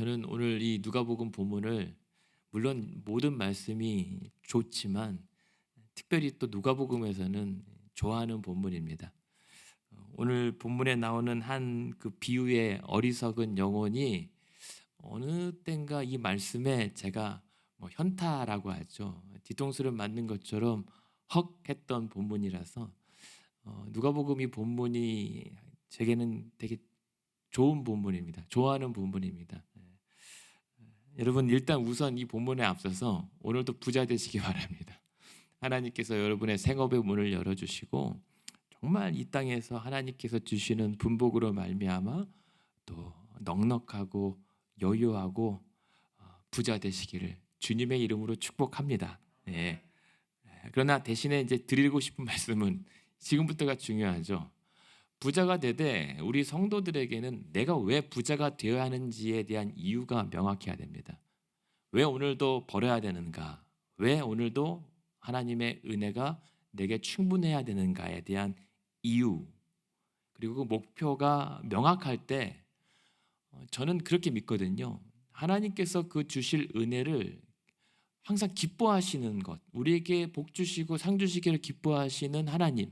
저는 오늘 이 누가복음 본문을 물론 모든 말씀이 좋지만 특별히 또 누가복음에서는 좋아하는 본문입니다. 오늘 본문에 나오는 한 그 비유의 어리석은 영혼이 어느 땐가 이 말씀에 제가 현타라고 하죠. 뒤통수를 맞는 것처럼 헉 했던 본문이라서 누가복음 이 본문이 제게는 되게 좋은 본문입니다. 좋아하는 본문입니다. 여러분 일단 우선 이 본문에 앞서서 오늘도 부자 되시기 바랍니다. 하나님께서 여러분의 생업의 문을 열어주시고 정말 이 땅에서 하나님께서 주시는 분복으로 말미암아 또 넉넉하고 여유하고 부자 되시기를 주님의 이름으로 축복합니다. 네. 그러나 대신에 이제 드리고 싶은 말씀은 지금부터가 중요하죠. 부자가 되되 우리 성도들에게는 내가 왜 부자가 되어야 하는지에 대한 이유가 명확해야 됩니다. 왜 오늘도 벌어야 되는가? 왜 오늘도 하나님의 은혜가 내게 충분해야 되는가에 대한 이유, 그리고 그 목표가 명확할 때 저는 그렇게 믿거든요. 하나님께서 그 주실 은혜를 항상 기뻐하시는 것, 우리에게 복 주시고 상 주시기를 기뻐하시는 하나님,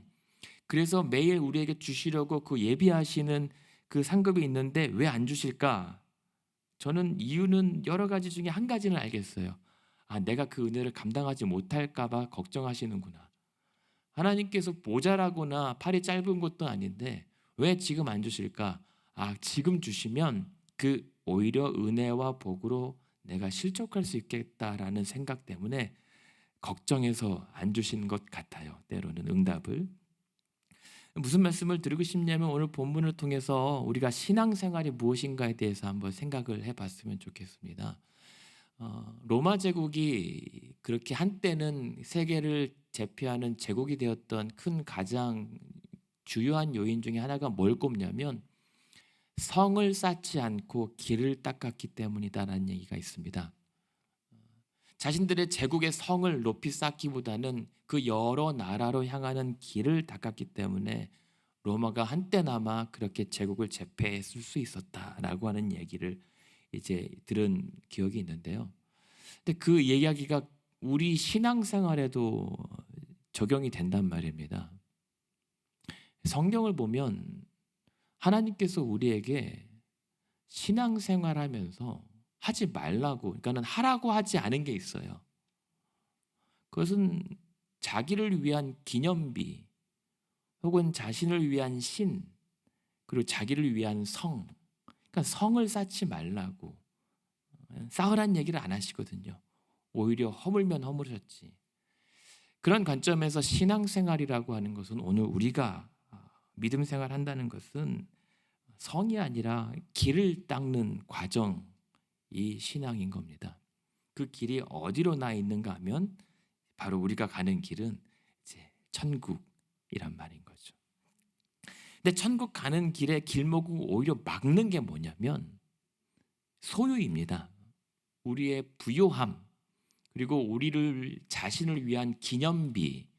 그래서 매일 우리에게 주시려고 그 예비하시는 그 상급이 있는데 왜 안 주실까? 저는 이유는 여러 가지 중에 한 가지는 알겠어요. 내가 그 은혜를 감당하지 못할까 봐 걱정하시는구나. 하나님께서 모자라거나 팔이 짧은 것도 아닌데 왜 지금 안 주실까? 지금 주시면 그 오히려 은혜와 복으로 내가 실족할 수 있겠다라는 생각 때문에 걱정해서 안 주신 것 같아요. 때로는 응답을. 무슨 말씀을 드리고 싶냐면 오늘 본문을 통해서 우리가 신앙생활이 무엇인가에 대해서 한번 생각을 해봤으면 좋겠습니다. 로마 제국이 그렇게 한때는 세계를 제패하는 제국이 되었던 큰 가장 주요한 요인 중에 하나가 뭘 꼽냐면 성을 쌓지 않고 길을 닦았기 때문이다라는 얘기가 있습니다. 자신들의 제국의 성을 높이 쌓기보다는 그 여러 나라로 향하는 길을 닦았기 때문에 로마가 한때나마 그렇게 제국을 제패했을 수 있었다라고 하는 얘기를 이제 들은 기억이 있는데요. 근데 그 이야기가 우리 신앙생활에도 적용이 된단 말입니다. 성경을 보면 하나님께서 우리에게 신앙생활하면서 하지 말라고, 그러니까는 하라고 하지 않은 게 있어요. 그것은 자기를 위한 기념비, 혹은 자신을 위한 신, 그리고 자기를 위한 성, 그러니까 성을 쌓지 말라고, 쌓으란 얘기를 안 하시거든요. 오히려 허물면 허물었지. 그런 관점에서 신앙생활이라고 하는 것은 오늘 우리가 믿음 생활한다는 것은 성이 아니라 길을 닦는 과정이 신앙인 겁니다. 그 길이 어디로 나 있는가 하면 바로 우리가 가는 길은 이제 천국이란 말인 거죠. 근데 천국 가는 길에 길목을 오히려 막는 게 뭐냐면 소유입니다. 우리의 부요함, 그리고 우리를 자신을 위한 기념비,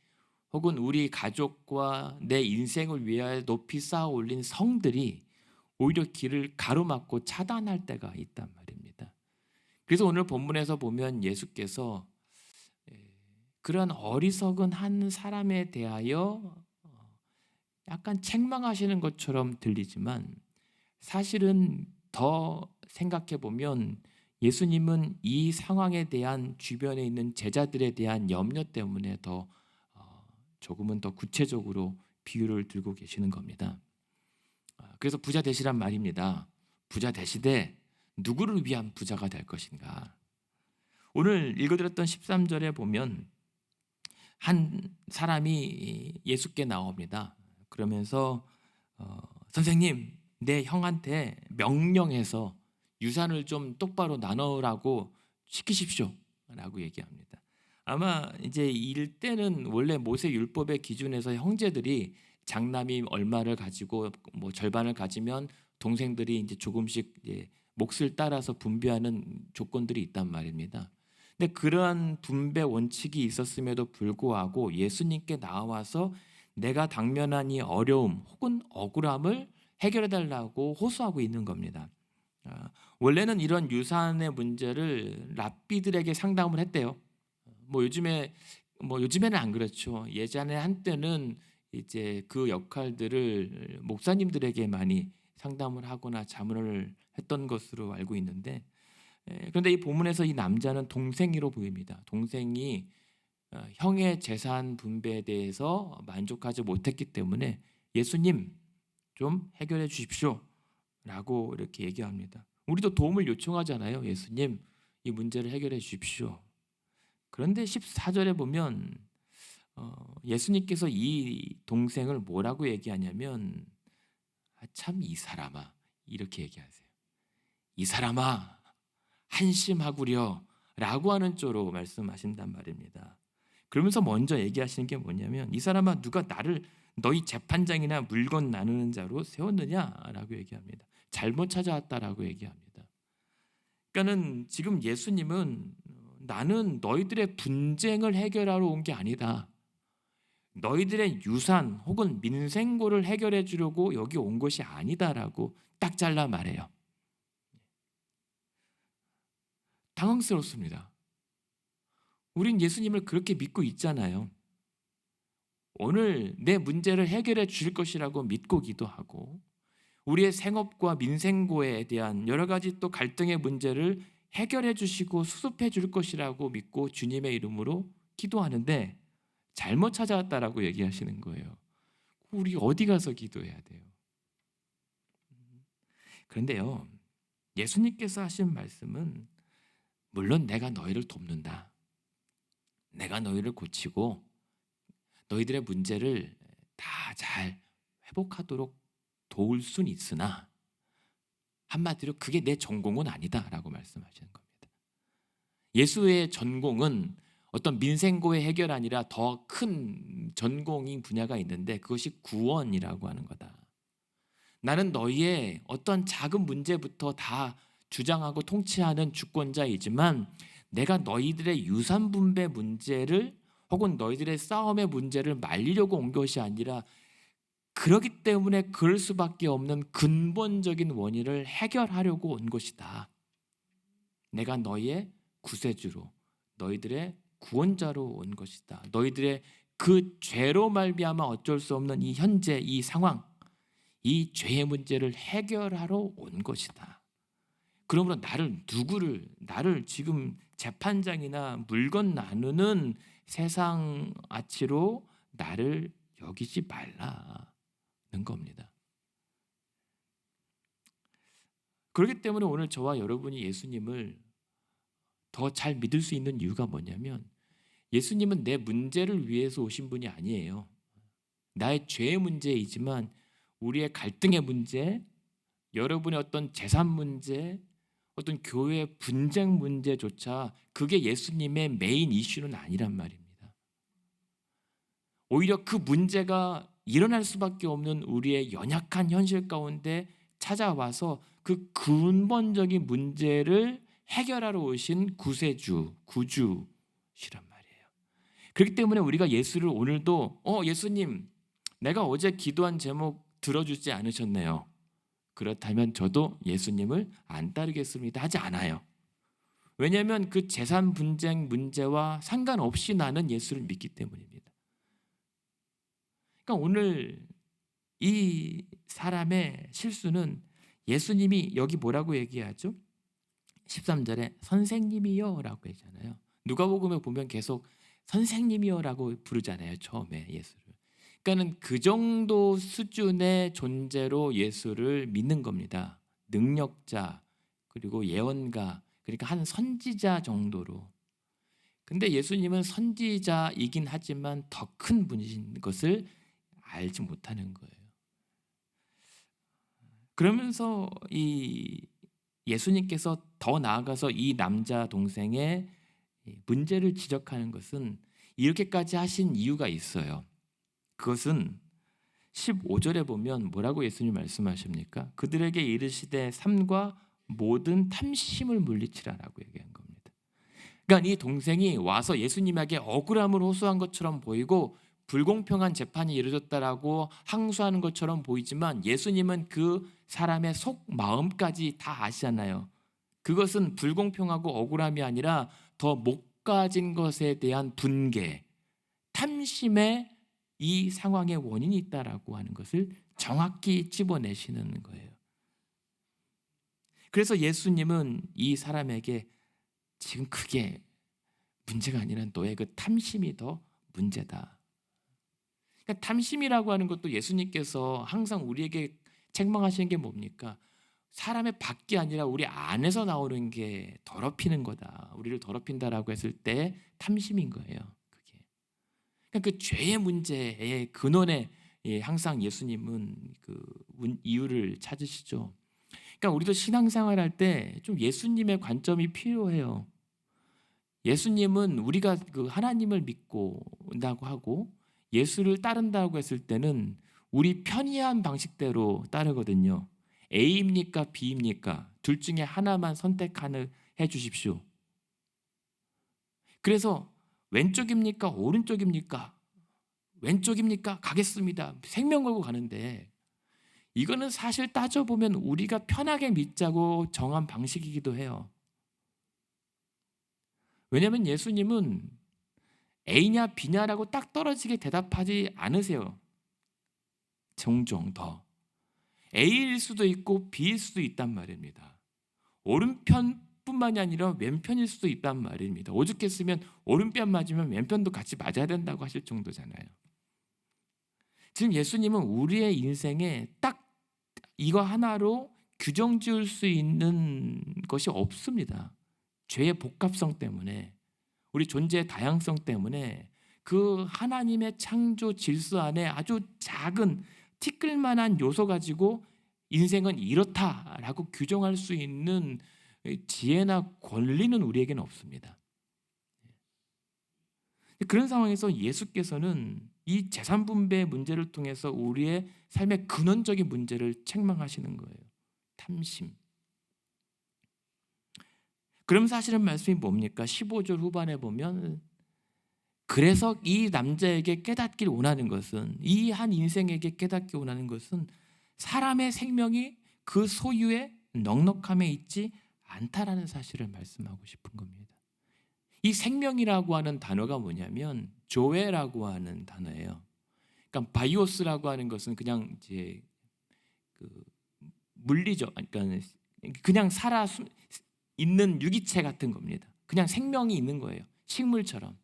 혹은 우리 가족과 내 인생을 위하여 높이 쌓아 올린 성들이 오히려 길을 가로막고 차단할 때가 있단 말입니다. 그래서 오늘 본문에서 보면 예수께서 그런 어리석은 한 사람에 대하여 약간 책망하시는 것처럼 들리지만 사실은 더 생각해 보면 예수님은 이 상황에 대한 주변에 있는 제자들에 대한 염려 때문에 더 조금은 더 구체적으로 비유를 들고 계시는 겁니다. 그래서 부자 되시란 말입니다. 부자 되시되 누구를 위한 부자가 될 것인가? 오늘 읽어드렸던 13절에 보면 한 사람이 예수께 나옵니다. 그러면서 선생님, 내 형한테 명령해서 유산을 좀 똑바로 나누라고 시키십시오 라고 얘기합니다. 아마 이제 이때는 원래 모세 율법의 기준에서 형제들이 장남이 얼마를 가지고 절반을 가지면 동생들이 이제 조금씩 이제 몫을 따라서 분배하는 조건들이 있단 말입니다. 근데 그러한 분배 원칙이 있었음에도 불구하고 예수님께 나와서 내가 당면한 이 어려움 혹은 억울함을 해결해 달라고 호소하고 있는 겁니다. 원래는 이런 유산의 문제를 랍비들에게 상담을 했대요. 요즘에는 안 그렇죠. 예전에 한때는 이제 그 역할들을 목사님들에게 많이 상담을 하거나 자문을 했던 것으로 알고 있는데, 그런데 이 본문에서 이 남자는 동생으로 보입니다. 동생이 형의 재산 분배에 대해서 만족하지 못했기 때문에 예수님 좀 해결해 주십시오 라고 이렇게 얘기합니다. 우리도 도움을 요청하잖아요. 예수님 이 문제를 해결해 주십시오. 그런데 14절에 보면 예수님께서 이 동생을 뭐라고 얘기하냐면 참 이 사람아 이렇게 얘기하세요. 이 사람아 한심하구려 라고 하는 쪽으로 말씀하신단 말입니다. 그러면서 먼저 얘기하시는 게 뭐냐면 이 사람아 누가 나를 너희 재판장이나 물건 나누는 자로 세웠느냐라고 얘기합니다. 잘못 찾아왔다라고 얘기합니다. 그러니까는 지금 예수님은 나는 너희들의 분쟁을 해결하러 온 게 아니다. 너희들의 유산 혹은 민생고를 해결해 주려고 여기 온 것이 아니다라고 딱 잘라 말해요. 당황스럽습니다. 우린 예수님을 그렇게 믿고 있잖아요. 오늘 내 문제를 해결해 주실 것이라고 믿고 기도하고 우리의 생업과 민생고에 대한 여러 가지 또 갈등의 문제를 해결해 주시고 수습해 줄 것이라고 믿고 주님의 이름으로 기도하는데 잘못 찾아왔다라고 얘기하시는 거예요. 우리 어디 가서 기도해야 돼요? 그런데요, 예수님께서 하신 말씀은 물론 내가 너희를 돕는다. 내가 너희를 고치고 너희들의 문제를 다 잘 회복하도록 도울 순 있으나 한마디로 그게 내 전공은 아니다라고 말씀하시는 겁니다. 예수의 전공은 어떤 민생고의 해결 아니라 더 큰 전공인 분야가 있는데 그것이 구원이라고 하는 거다. 나는 너희의 어떤 작은 문제부터 다 주장하고 통치하는 주권자이지만 내가 너희들의 유산 분배 문제를 혹은 너희들의 싸움의 문제를 말리려고 온 것이 아니라 그렇기 때문에 그럴 수밖에 없는 근본적인 원인을 해결하려고 온 것이다. 내가 너희의 구세주로 너희들의 구원자로 온 것이다. 너희들의 그 죄로 말미암아 어쩔 수 없는 이 현재 이 상황, 이 죄의 문제를 해결하러 온 것이다. 그러므로 나를 지금 재판장이나 물건 나누는 세상 아치로 나를 여기지 말라는 겁니다. 그렇기 때문에 오늘 저와 여러분이 예수님을 더 잘 믿을 수 있는 이유가 뭐냐면 예수님은 내 문제를 위해서 오신 분이 아니에요. 나의 죄의 문제이지만 우리의 갈등의 문제, 여러분의 어떤 재산 문제, 어떤 교회 분쟁 문제조차 그게 예수님의 메인 이슈는 아니란 말입니다. 오히려 그 문제가 일어날 수밖에 없는 우리의 연약한 현실 가운데 찾아와서 그 근본적인 문제를 해결하러 오신 구세주, 구주시란 말이에요. 그렇기 때문에 우리가 예수를 오늘도 예수님 내가 어제 기도한 제목 들어주지 않으셨네요. 그렇다면 저도 예수님을 안 따르겠습니다 하지 않아요. 왜냐하면 그 재산 분쟁 문제와 상관없이 나는 예수를 믿기 때문입니다. 그러니까 오늘 이 사람의 실수는 예수님이 여기 뭐라고 얘기하죠? 13절에 선생님이요 라고 했잖아요. 누가복음에 보면 계속 선생님이요 라고 부르잖아요. 처음에 예수를. 그러니까는 그 정도 수준의 존재로 예수를 믿는 겁니다. 능력자 그리고 예언가 그러니까 한 선지자 정도로. 근데 예수님은 선지자이긴 하지만 더 큰 분이신 것을 알지 못하는 거예요. 그러면서 이 예수님께서 더 나아가서 이 남자 동생의 문제를 지적하는 것은 이렇게까지 하신 이유가 있어요. 그것은 15절에 보면 뭐라고 예수님 말씀하십니까? 그들에게 이르시되 삶과 모든 탐심을 물리치라라고 얘기한 겁니다. 그러니까 이 동생이 와서 예수님에게 억울함을 호소한 것처럼 보이고 불공평한 재판이 이루어졌다라고 항소하는 것처럼 보이지만 예수님은 그 사람의 속 마음까지 다 아시잖아요. 그것은 불공평하고 억울함이 아니라 더 못 가진 것에 대한 분개, 탐심에 이 상황의 원인이 있다라고 하는 것을 정확히 집어내시는 거예요. 그래서 예수님은 이 사람에게 지금 그게 문제가 아니라 너의 그 탐심이 더 문제다. 그러니까 탐심이라고 하는 것도 예수님께서 항상 우리에게 책망하시는 게 뭡니까? 사람의 밖이 아니라 우리 안에서 나오는 게 더럽히는 거다. 우리를 더럽힌다라고 했을 때 탐심인 거예요. 그게. 그러니까 그 죄의 문제의 근원에 항상 예수님은 그 이유를 찾으시죠. 그러니까 우리도 신앙생활할 때 좀 예수님의 관점이 필요해요. 예수님은 우리가 그 하나님을 믿고 온다고 하고 예수를 따른다고 했을 때는 우리 편의한 방식대로 따르거든요. A입니까 B입니까? 둘 중에 하나만 선택해 주십시오. 그래서 왼쪽입니까 오른쪽입니까? 왼쪽입니까? 가겠습니다. 생명 걸고 가는데 이거는 사실 따져보면 우리가 편하게 믿자고 정한 방식이기도 해요. 왜냐하면 예수님은 A냐 B냐라고 딱 떨어지게 대답하지 않으세요. 종종 더 A일 수도 있고 B일 수도 있단 말입니다. 오른편뿐만이 아니라 왼편일 수도 있단 말입니다. 오죽했으면 오른편 맞으면 왼편도 같이 맞아야 된다고 하실 정도잖아요. 지금 예수님은 우리의 인생에 딱 이거 하나로 규정 지을 수 있는 것이 없습니다. 죄의 복합성 때문에, 우리 존재의 다양성 때문에 그 하나님의 창조 질서 안에 아주 작은 티끌만한 요소 가지고 인생은 이렇다라고 규정할 수 있는 지혜나 권리는 우리에게는 없습니다. 그런 상황에서 예수께서는 이 재산 분배의 문제를 통해서 우리의 삶의 근원적인 문제를 책망하시는 거예요. 탐심. 그럼 사실은 말씀이 뭡니까? 15절 후반에 보면 그래서 이 남자에게 깨닫길 원하는 것은, 이 한 인생에게 깨닫기 원하는 것은 사람의 생명이 그 소유의 넉넉함에 있지 않다라는 사실을 말씀하고 싶은 겁니다. 이 생명이라고 하는 단어가 뭐냐면 조에라고 하는 단어예요. 그러니까 바이오스라고 하는 것은 그냥 이제 그 물리죠. 그러니까 그냥 살아 있는 유기체 같은 겁니다. 그냥 생명이 있는 거예요. 식물처럼.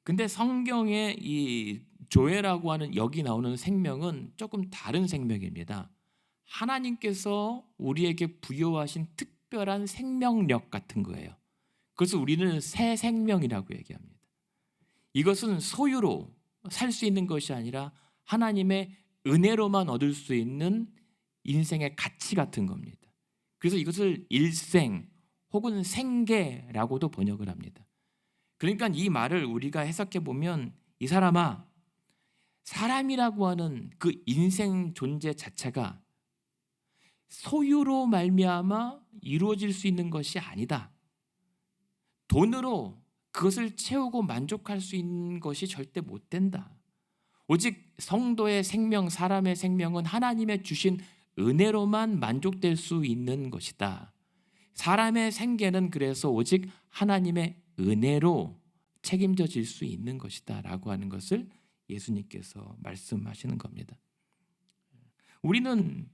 근데 성경에 이 조에라고 하는 여기 나오는 생명은 조금 다른 생명입니다. 하나님께서 우리에게 부여하신 특별한 생명력 같은 거예요. 그래서 우리는 새 생명이라고 얘기합니다. 이것은 소유로 살 수 있는 것이 아니라 하나님의 은혜로만 얻을 수 있는 인생의 가치 같은 겁니다. 그래서 이것을 일생 혹은 생계라고도 번역을 합니다. 그러니까 이 말을 우리가 해석해 보면 이 사람아, 사람이라고 하는 그 인생 존재 자체가 소유로 말미암아 이루어질 수 있는 것이 아니다. 돈으로 그것을 채우고 만족할 수 있는 것이 절대 못 된다. 오직 성도의 생명, 사람의 생명은 하나님의 주신 은혜로만 만족될 수 있는 것이다. 사람의 생계는 그래서 오직 하나님의 은혜로 책임져질 수 있는 것이다 라고 하는 것을 예수님께서 말씀하시는 겁니다. 우리는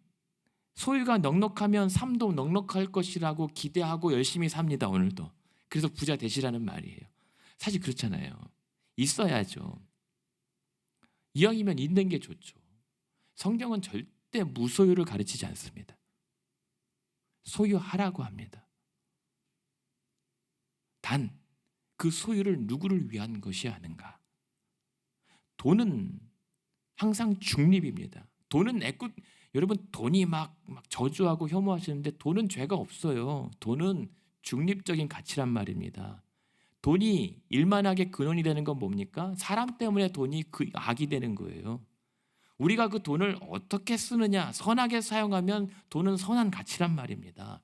소유가 넉넉하면 삶도 넉넉할 것이라고 기대하고 열심히 삽니다. 오늘도. 그래서 부자 되시라는 말이에요. 사실 그렇잖아요. 있어야죠. 이왕이면 있는 게 좋죠. 성경은 절대 무소유를 가르치지 않습니다. 소유하라고 합니다. 단 그 소유를 누구를 위한 것이 아닌가? 돈은 항상 중립입니다. 돈은 여러분 돈이 막 저주하고 혐오하시는데 돈은 죄가 없어요. 돈은 중립적인 가치란 말입니다. 돈이 일만하게 근원이 되는 건 뭡니까? 사람 때문에 돈이 그 악이 되는 거예요. 우리가 그 돈을 어떻게 쓰느냐, 선하게 사용하면 돈은 선한 가치란 말입니다.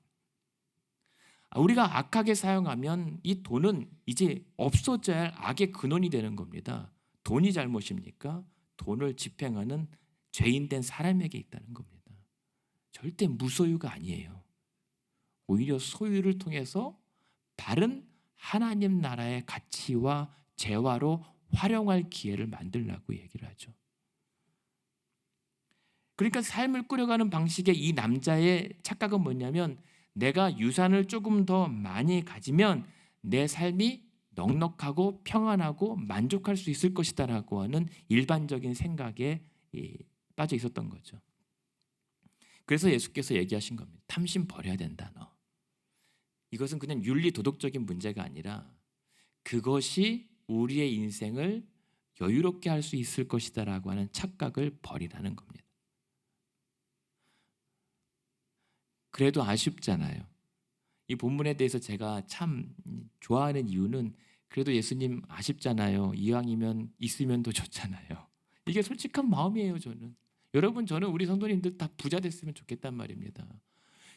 우리가 악하게 사용하면 이 돈은 이제 없어져야 할 악의 근원이 되는 겁니다. 돈이 잘못입니까? 돈을 집행하는 죄인된 사람에게 있다는 겁니다. 절대 무소유가 아니에요. 오히려 소유를 통해서 바른 하나님 나라의 가치와 재화로 활용할 기회를 만들라고 얘기를 하죠. 그러니까 삶을 꾸려가는 방식의 이 남자의 착각은 뭐냐면, 내가 유산을 조금 더 많이 가지면 내 삶이 넉넉하고 평안하고 만족할 수 있을 것이다라고 하는 일반적인 생각에 빠져 있었던 거죠. 그래서 예수께서 얘기하신 겁니다. 탐심 버려야 된다, 너. 이것은 그냥 윤리 도덕적인 문제가 아니라 그것이 우리의 인생을 여유롭게 할 수 있을 것이다라고 하는 착각을 버리라는 겁니다. 그래도 아쉽잖아요. 이 본문에 대해서 제가 참 좋아하는 이유는, 그래도 예수님 아쉽잖아요. 이왕이면 있으면 더 좋잖아요. 이게 솔직한 마음이에요, 저는. 여러분, 저는 우리 성도님들 다 부자 됐으면 좋겠단 말입니다.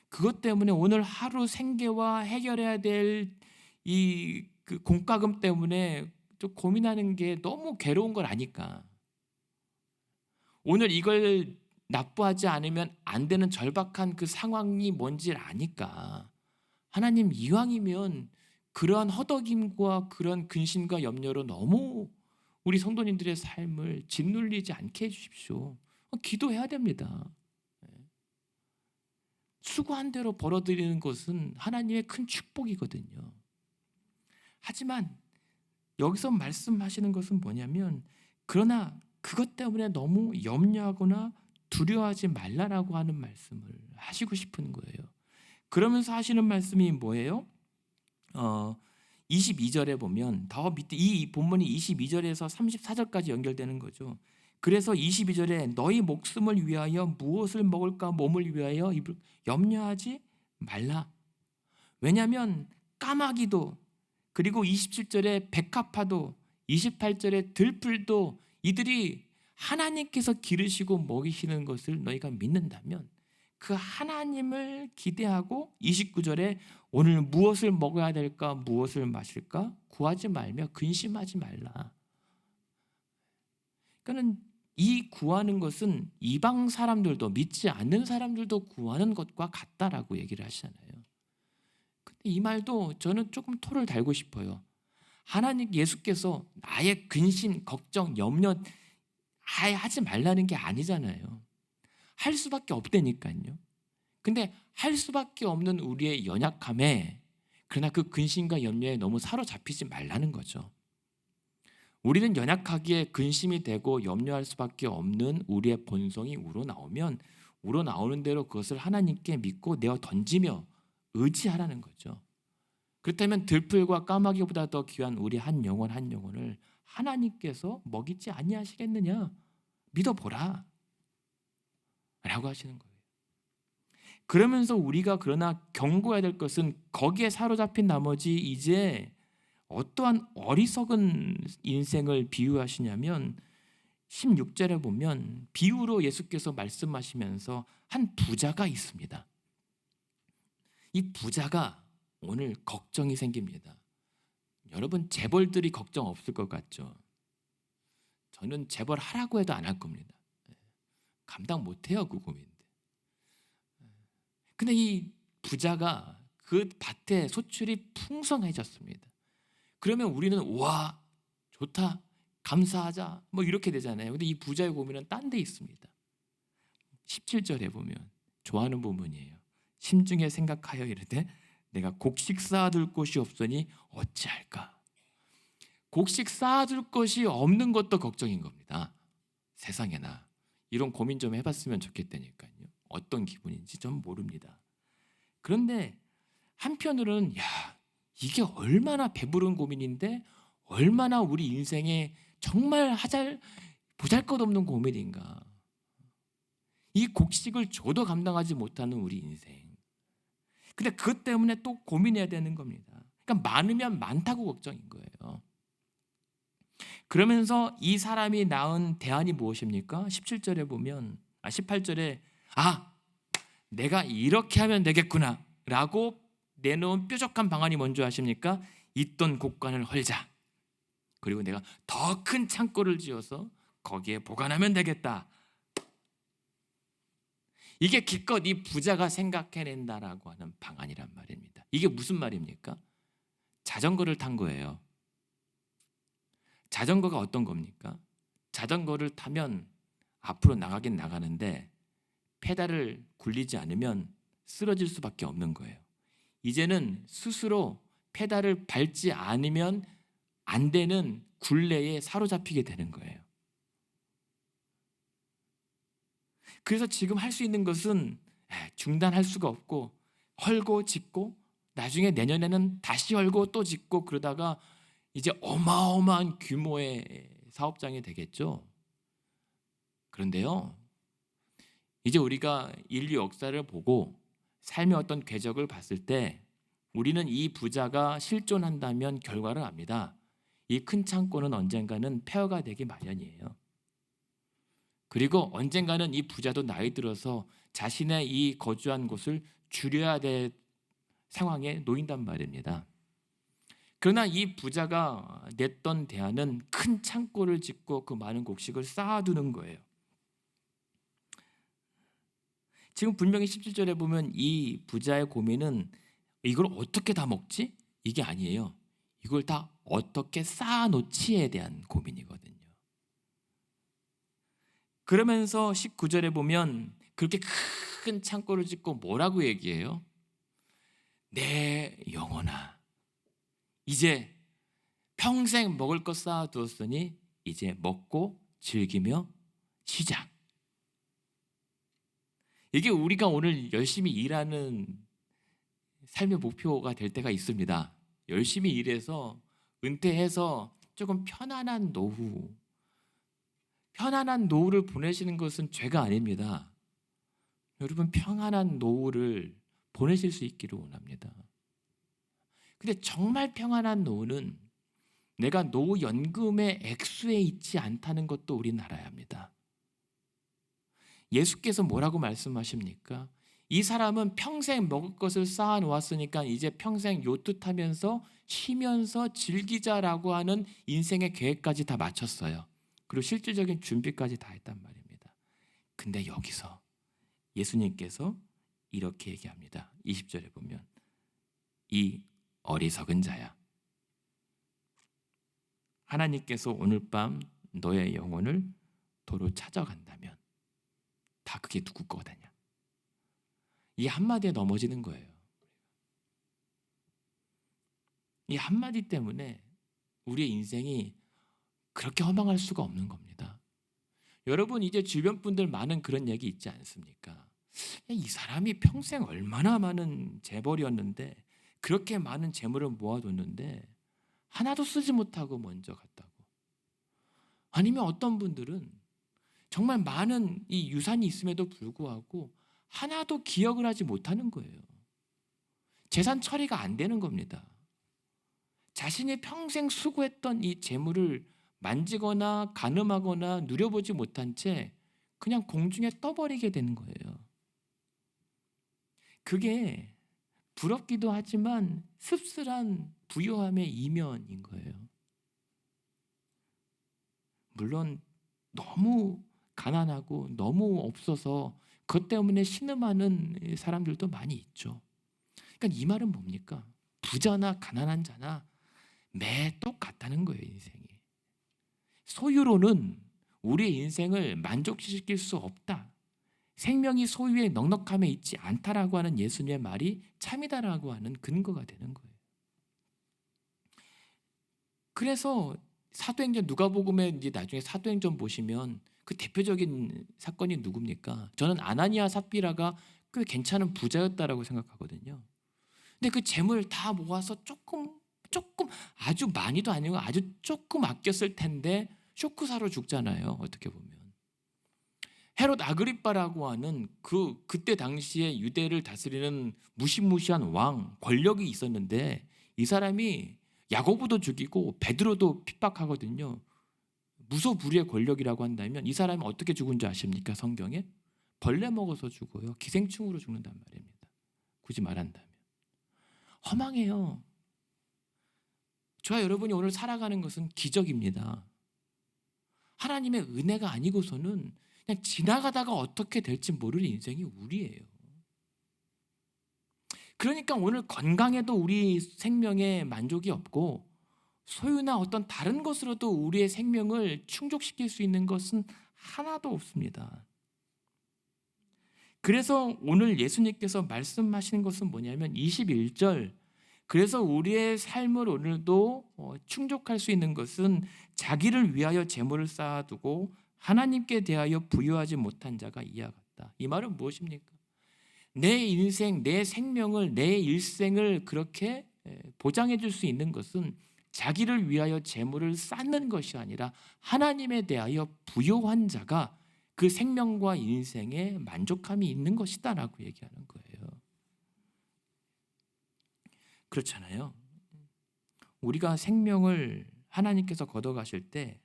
그것 때문에 오늘 하루 생계와 해결해야 될 이 공과금 때문에 좀 고민하는 게 너무 괴로운 걸 아니까, 오늘 이걸 납부하지 않으면 안 되는 절박한 그 상황이 뭔지를 아니까, 하나님 이왕이면 그러한 허덕임과 그런 근심과 염려로 너무 우리 성도님들의 삶을 짓눌리지 않게 해주십시오. 기도해야 됩니다. 수고한 대로 벌어들이는 것은 하나님의 큰 축복이거든요. 하지만 여기서 말씀하시는 것은 뭐냐면, 그러나 그것 때문에 너무 염려하거나 두려워하지 말라라고 하는 말씀을 하시고 싶은 거예요. 그러면서 하시는 말씀이 뭐예요? 22절에 보면, 더 밑에 이 본문이 22절에서 34절까지 연결되는 거죠. 그래서 22절에 너희 목숨을 위하여 무엇을 먹을까, 몸을 위하여 염려하지 말라. 왜냐하면 까마귀도, 그리고 27절에 백합화도, 28절에 들풀도 이들이 하나님께서 기르시고 먹이시는 것을 너희가 믿는다면, 그 하나님을 기대하고 29절에 오늘 무엇을 먹어야 될까, 무엇을 마실까 구하지 말며 근심하지 말라. 그러니까 이 구하는 것은 이방 사람들도, 믿지 않는 사람들도 구하는 것과 같다라고 얘기를 하시잖아요. 근데 이 말도 저는 조금 토를 달고 싶어요. 하나님, 예수께서 나의 근심, 걱정, 염려 아예 하지 말라는 게 아니잖아요. 할 수밖에 없다니까요. 근데 할 수밖에 없는 우리의 연약함에, 그러나 그 근심과 염려에 너무 사로잡히지 말라는 거죠. 우리는 연약하기에 근심이 되고 염려할 수밖에 없는 우리의 본성이 우러나오면 우러나오는 대로 그것을 하나님께 믿고 내어 던지며 의지하라는 거죠. 그렇다면 들풀과 까마귀보다 더 귀한 우리 한 영혼을 하나님께서 먹이지 아니하시겠느냐, 믿어보라 라고 하시는 거예요. 그러면서 우리가 그러나 경고해야 될 것은, 거기에 사로잡힌 나머지 이제 어떠한 어리석은 인생을 비유하시냐면, 16절에 보면 비유로 예수께서 말씀하시면서 한 부자가 있습니다. 이 부자가 오늘 걱정이 생깁니다. 여러분, 재벌들이 걱정 없을 것 같죠? 저는 재벌 하라고 해도 안 할 겁니다. 감당 못해요, 그 고민들. 근데 이 부자가 그 밭에 소출이 풍성해졌습니다. 그러면 우리는 와, 좋다, 감사하자, 뭐 이렇게 되잖아요. 근데 이 부자의 고민은 딴 데 있습니다. 17절에 보면 좋아하는 부분이에요. 심중에 생각하여 이르되 내가 곡식 쌓아둘 곳이 없으니 어찌할까. 곡식 쌓아둘 것이 없는 것도 걱정인 겁니다. 세상에나 이런 고민 좀 해봤으면 좋겠다니까요. 어떤 기분인지 좀 모릅니다. 그런데 한편으로는, 야, 이게 얼마나 배부른 고민인데, 얼마나 우리 인생에 정말 보잘것없는 고민인가. 이 곡식을 줘도 감당하지 못하는 우리 인생. 근데 그것 때문에 또 고민해야 되는 겁니다. 그러니까 많으면 많다고 걱정인 거예요. 그러면서 이 사람이 낳은 대안이 무엇입니까? 17절에 보면, 18절에 내가 이렇게 하면 되겠구나 라고 내놓은 뾰족한 방안이 뭔지 아십니까? 있던 곡간을 헐자. 그리고 내가 더 큰 창고를 지어서 거기에 보관하면 되겠다. 이게 기껏 이 부자가 생각해낸다라고 하는 방안이란 말입니다. 이게 무슨 말입니까? 자전거를 탄 거예요. 자전거가 어떤 겁니까? 자전거를 타면 앞으로 나가긴 나가는데 페달을 굴리지 않으면 쓰러질 수밖에 없는 거예요. 이제는 스스로 페달을 밟지 않으면 안 되는 굴레에 사로잡히게 되는 거예요. 그래서 지금 할 수 있는 것은 중단할 수가 없고 헐고 짓고 나중에 내년에는 다시 헐고 또 짓고 그러다가 이제 어마어마한 규모의 사업장이 되겠죠. 그런데요, 이제 우리가 인류 역사를 보고 삶의 어떤 궤적을 봤을 때 우리는 이 부자가 실존한다면 결과를 압니다. 이 큰 창고는 언젠가는 폐허가 되기 마련이에요. 그리고 언젠가는 이 부자도 나이 들어서 자신의 이 거주한 곳을 줄여야 될 상황에 놓인단 말입니다. 그러나 이 부자가 냈던 대안은 큰 창고를 짓고 그 많은 곡식을 쌓아두는 거예요. 지금 분명히 17절에 보면 이 부자의 고민은 이걸 어떻게 다 먹지? 이게 아니에요. 이걸 다 어떻게 쌓아놓지에 대한 고민이거든요. 그러면서 19절에 보면 그렇게 큰 창고를 짓고 뭐라고 얘기해요? 내 영혼아, 이제 평생 먹을 것 쌓아두었으니 이제 먹고 즐기며 쉬자. 이게 우리가 오늘 열심히 일하는 삶의 목표가 될 때가 있습니다. 열심히 일해서 은퇴해서 조금 편안한 노후를 보내시는 것은 죄가 아닙니다. 여러분, 평안한 노후를 보내실 수 있기를 원합니다. 근데 정말 평안한 노후는 내가 노후연금의 액수에 있지 않다는 것도 우리는 알아야 합니다. 예수께서 뭐라고 말씀하십니까? 이 사람은 평생 먹을 것을 쌓아 놓았으니까 이제 평생 요트 타면서 쉬면서 즐기자라고 하는 인생의 계획까지 다 마쳤어요. 그리고 실질적인 준비까지 다 했단 말입니다. 근데 여기서 예수님께서 이렇게 얘기합니다. 20절에 보면 이 어리석은 자야, 하나님께서 오늘 밤 너의 영혼을 도로 찾아간다면 다 그게 누구 거다냐? 이 한마디에 넘어지는 거예요. 이 한마디 때문에 우리의 인생이 그렇게 허망할 수가 없는 겁니다. 여러분, 이제 주변 분들 많은 그런 얘기 있지 않습니까? 이 사람이 평생 얼마나 많은 재벌이었는데 그렇게 많은 재물을 모아뒀는데 하나도 쓰지 못하고 먼저 갔다고. 아니면 어떤 분들은 정말 많은 이 유산이 있음에도 불구하고 하나도 기억을 하지 못하는 거예요. 재산 처리가 안 되는 겁니다. 자신이 평생 수고했던 이 재물을 만지거나 가늠하거나 누려보지 못한 채 그냥 공중에 떠버리게 되는 거예요. 그게 부럽기도 하지만 씁쓸한 부유함의 이면인 거예요. 물론 너무 가난하고 너무 없어서 그것 때문에 신음하는 사람들도 많이 있죠. 그러니까 이 말은 뭡니까? 부자나 가난한 자나 매 똑같다는 거예요, 인생이. 소유로는 우리의 인생을 만족시킬 수 없다. 생명이 소유의 넉넉함에 있지 않다라고 하는 예수님의 말이 참이다라고 하는 근거가 되는 거예요. 그래서 사도행전 누가복음에 이제 나중에 사도행전 보시면 그 대표적인 사건이 누굽니까? 저는 아나니아 삽비라가 꽤 괜찮은 부자였다라고 생각하거든요. 근데 그 재물 다 모아서 조금 아주 많이도 아니고 아주 조금 아꼈을 텐데 쇼크사로 죽잖아요. 어떻게 보면 헤롯 아그리빠라고 하는 그때 당시에 유대를 다스리는 무시무시한 왕 권력이 있었는데 이 사람이 야고보도 죽이고 베드로도 핍박하거든요. 무소불위의 권력이라고 한다면 이 사람이 어떻게 죽은 줄 아십니까? 성경에 벌레 먹어서 죽어요. 기생충으로 죽는단 말입니다. 굳이 말한다면 허망해요. 저와 여러분이 오늘 살아가는 것은 기적입니다. 하나님의 은혜가 아니고서는 그냥 지나가다가 어떻게 될지 모르는 인생이 우리예요. 그러니까 오늘 건강에도 우리 생명에 만족이 없고 소유나 어떤 다른 것으로도 우리의 생명을 충족시킬 수 있는 것은 하나도 없습니다. 그래서 오늘 예수님께서 말씀하시는 것은 뭐냐면 21절, 그래서 우리의 삶을 오늘도 충족할 수 있는 것은 자기를 위하여 재물을 쌓아두고 하나님께 대하여 부여하지 못한 자가 이와 같다. 이 말은 무엇입니까? 내 인생, 내 생명을, 내 일생을 그렇게 보장해 줄 수 있는 것은 자기를 위하여 재물을 쌓는 것이 아니라 하나님에 대하여 부여한 자가 그 생명과 인생에 만족함이 있는 것이다라고 얘기하는 거예요. 그렇잖아요. 우리가 생명을 하나님께서 걷어가실 때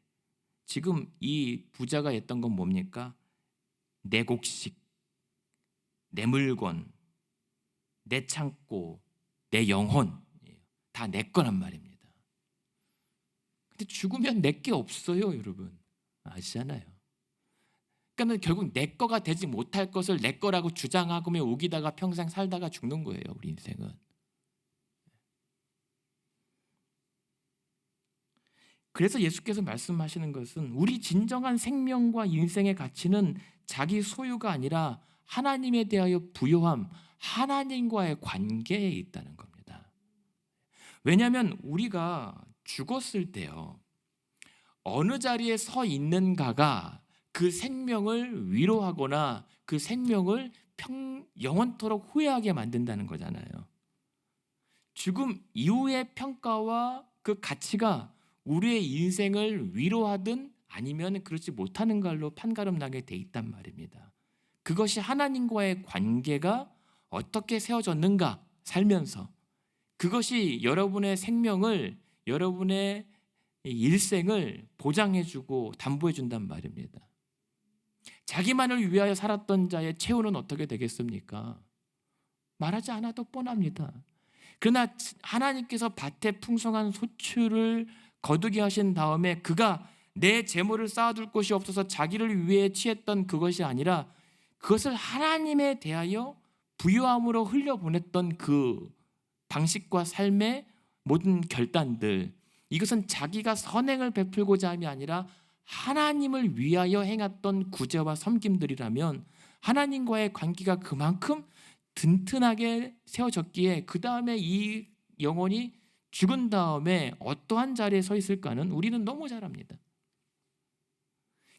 지금 이 부자가 했던 건 뭡니까? 내 곡식, 내 물건, 내 창고, 내 영혼, 다 내 거란 말입니다. 근데 죽으면 내 게 없어요, 여러분. 아시잖아요. 그러니까 결국 내 거가 되지 못할 것을 내 거라고 주장하고 우기다가 평생 살다가 죽는 거예요, 우리 인생은. 그래서 예수께서 말씀하시는 것은 우리 진정한 생명과 인생의 가치는 자기 소유가 아니라 하나님에 대하여 부여함, 하나님과의 관계에 있다는 겁니다. 왜냐하면 우리가 죽었을 때요, 어느 자리에 서 있는가가 그 생명을 위로하거나 그 생명을 영원토록 후회하게 만든다는 거잖아요. 죽음 이후의 평가와 그 가치가 우리의 인생을 위로하든 아니면 그렇지 못하는 걸로 판가름 나게 돼 있단 말입니다. 그것이 하나님과의 관계가 어떻게 세워졌는가 살면서, 그것이 여러분의 생명을, 여러분의 일생을 보장해주고 담보해준단 말입니다. 자기만을 위하여 살았던 자의 최후는 어떻게 되겠습니까? 말하지 않아도 뻔합니다. 그러나 하나님께서 밭에 풍성한 소출을 거두게 하신 다음에 그가 내 재물을 쌓아둘 곳이 없어서 자기를 위해 취했던 그것이 아니라 그것을 하나님에 대하여 부유함으로 흘려보냈던 그 방식과 삶의 모든 결단들, 이것은 자기가 선행을 베풀고자 함이 아니라 하나님을 위하여 행했던 구제와 섬김들이라면 하나님과의 관계가 그만큼 든든하게 세워졌기에 그 다음에 이 영혼이 죽은 다음에 어떠한 자리에 서 있을까는 우리는 너무 잘 압니다.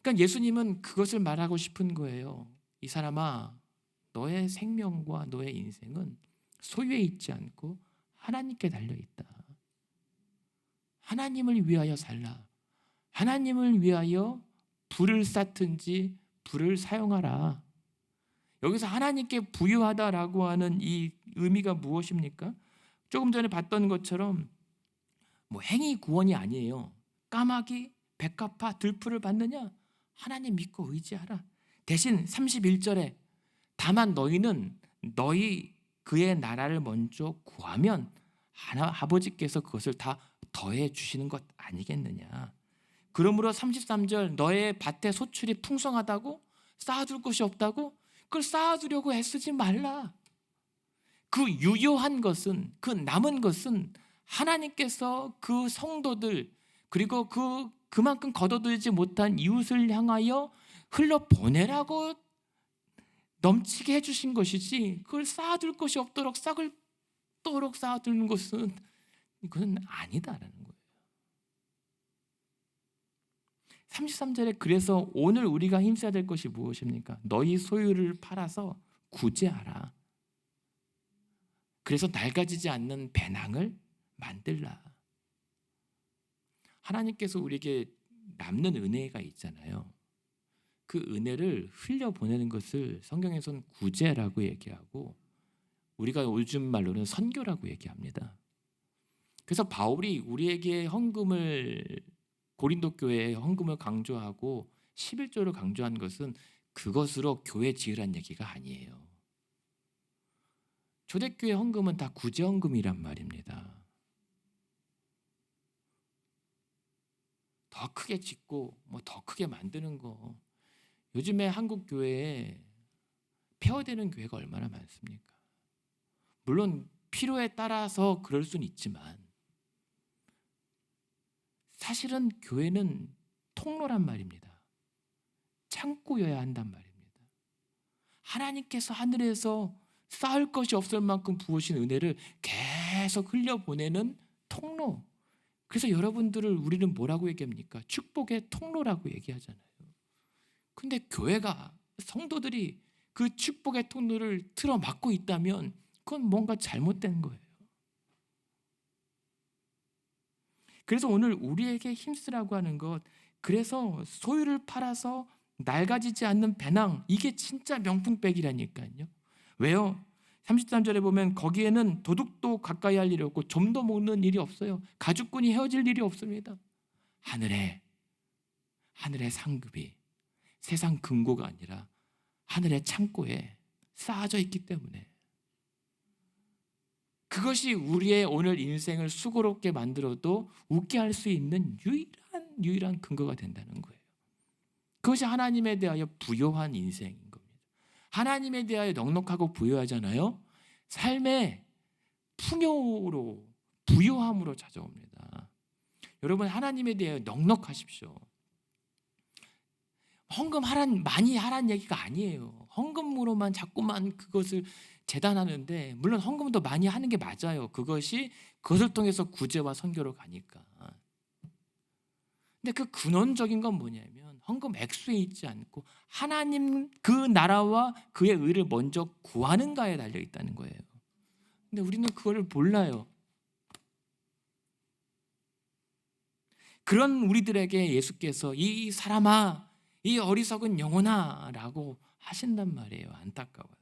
그러니까 예수님은 그것을 말하고 싶은 거예요. 이 사람아, 너의 생명과 너의 인생은 소유에 있지 않고 하나님께 달려있다. 하나님을 위하여 살라. 하나님을 위하여 불을 쌓든지 불을 사용하라. 여기서 하나님께 부유하다라고 하는 이 의미가 무엇입니까? 조금 전에 봤던 것처럼 행위 구원이 아니에요. 까마귀, 백합화, 들풀을 받느냐? 하나님 믿고 의지하라. 대신 31절에 다만 너희는 너희 그의 나라를 먼저 구하면 아버지께서 그것을 다 더해 주시는 것 아니겠느냐. 그러므로 33절 너의 밭에 소출이 풍성하다고? 쌓아둘 것이 없다고? 그걸 쌓아두려고 애쓰지 말라. 그 유효한 것은, 그 남은 것은 하나님께서 그 성도들 그리고 그만큼 거둬들이지 못한 이웃을 향하여 흘러보내라고 넘치게 해주신 것이지, 그걸 쌓아둘 것이 없도록 썩을도록 쌓아두는 것은 이건 아니다라는 거예요. 33절에 그래서 오늘 우리가 힘써야 될 것이 무엇입니까? 너희 소유를 팔아서 구제하라. 그래서 낡아지지 않는 배낭을 만들라. 하나님께서 우리에게 남는 은혜가 있잖아요. 그 은혜를 흘려보내는 것을 성경에서는 구제라고 얘기하고 우리가 요즘 말로는 선교라고 얘기합니다. 그래서 바울이 우리에게 고린도 교회에 헌금을 강조하고 11조를 강조한 것은 그것으로 교회 지으란 얘기가 아니에요. 초대교회 헌금은 다 구제 헌금이란 말입니다. 더 크게 짓고 뭐 더 크게 만드는 거, 요즘에 한국 교회에 폐허되는 교회가 얼마나 많습니까? 물론 필요에 따라서 그럴 수는 있지만 사실은 교회는 통로란 말입니다. 창고여야 한단 말입니다. 하나님께서 하늘에서 쌓을 것이 없을 만큼 부으신 은혜를 계속 흘려보내는 통로. 그래서 여러분들을 우리는 뭐라고 얘기합니까? 축복의 통로라고 얘기하잖아요. 근데 교회가, 성도들이 그 축복의 통로를 틀어막고 있다면 그건 뭔가 잘못된 거예요. 그래서 오늘 우리에게 힘쓰라고 하는 것, 그래서 소유를 팔아서 낡아지지 않는 배낭, 이게 진짜 명품백이라니까요. 왜요? 33절에 보면 거기에는 도둑도 가까이 할 일이 없고 좀도 먹는 일이 없어요. 가죽끈이 헤어질 일이 없습니다. 하늘의 상급이 세상 금고가 아니라 하늘의 창고에 쌓아져 있기 때문에, 그것이 우리의 오늘 인생을 수고롭게 만들어도 웃게 할 수 있는 유일한 근거가 된다는 거예요. 그것이 하나님에 대하여 부요한 인생인 겁니다. 하나님에 대하여 넉넉하고 부요하잖아요. 삶의 풍요로, 부요함으로 찾아옵니다. 여러분, 하나님에 대하여 넉넉하십시오. 헌금 많이 하라는 얘기가 아니에요. 헌금으로만 자꾸만 그것을 재단하는데, 물론 헌금도 많이 하는 게 맞아요. 그것을 통해서 구제와 선교로 가니까. 근데 그 근원적인 건 뭐냐면 헌금 액수에 있지 않고 하나님 그 나라와 그의 의를 먼저 구하는가에 달려 있다는 거예요. 근데 우리는 그걸 몰라요. 그런 우리들에게 예수께서 이 사람아, 이 어리석은 영혼아 라고 하신단 말이에요. 안타까워서.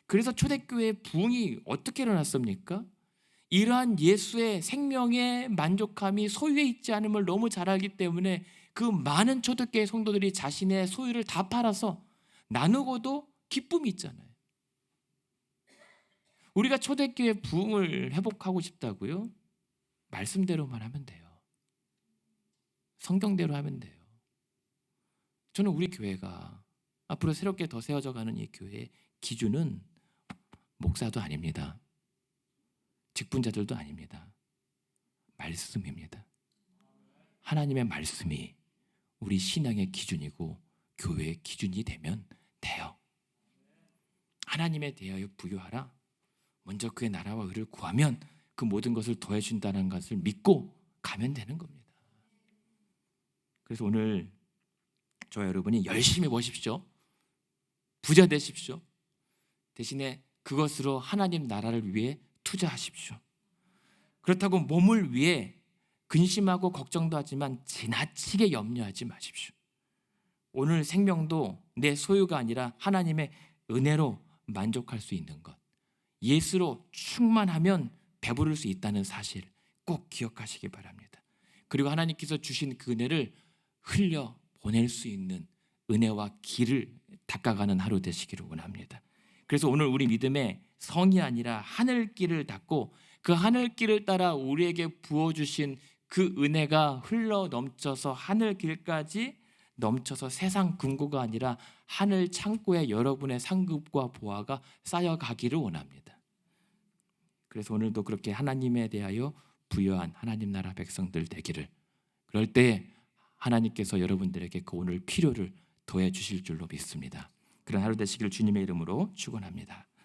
그래서 초대교회의 부흥이 어떻게 일어났습니까? 이러한 예수의 생명의 만족함이 소유에 있지 않음을 너무 잘 알기 때문에 그 많은 초대교회 성도들이 자신의 소유를 다 팔아서 나누고도 기쁨이 있잖아요. 우리가 초대교회 부흥을 회복하고 싶다고요? 말씀대로만 하면 돼요. 성경대로 하면 돼요. 저는 우리 교회가 앞으로 새롭게 더 세워져 가는 이 교회의 기준은 목사도 아닙니다. 직분자들도 아닙니다. 말씀입니다. 하나님의 말씀이 우리 신앙의 기준이고 교회의 기준이 되면 돼요. 하나님에 대하여 부요하라. 먼저 그의 나라와 의를 구하면 그 모든 것을 더해준다는 것을 믿고 가면 되는 겁니다. 그래서 오늘 저와 여러분이 열심히 보십시오. 부자 되십시오. 대신에 그것으로 하나님 나라를 위해 투자하십시오. 그렇다고 몸을 위해 근심하고 걱정도 하지만 지나치게 염려하지 마십시오. 오늘 생명도 내 소유가 아니라 하나님의 은혜로 만족할 수 있는 것, 예수로 충만하면 배부를 수 있다는 사실 꼭 기억하시기 바랍니다. 그리고 하나님께서 주신 그 은혜를 흘려 보낼 수 있는 은혜와 길을 닦아가는 하루 되시기를 원합니다. 그래서 오늘 우리 믿음의 성이 아니라 하늘길을 닦고 그 하늘길을 따라 우리에게 부어주신 그 은혜가 흘러 넘쳐서 하늘길까지 넘쳐서 세상 금고가 아니라 하늘 창고에 여러분의 상급과 보화가 쌓여가기를 원합니다. 그래서 오늘도 그렇게 하나님에 대하여 부요한 하나님 나라 백성들 되기를, 그럴 때 하나님께서 여러분들에게 그 오늘 필요를 더해 주실 줄로 믿습니다. 그런 하루 되시기를 주님의 이름으로 축원합니다.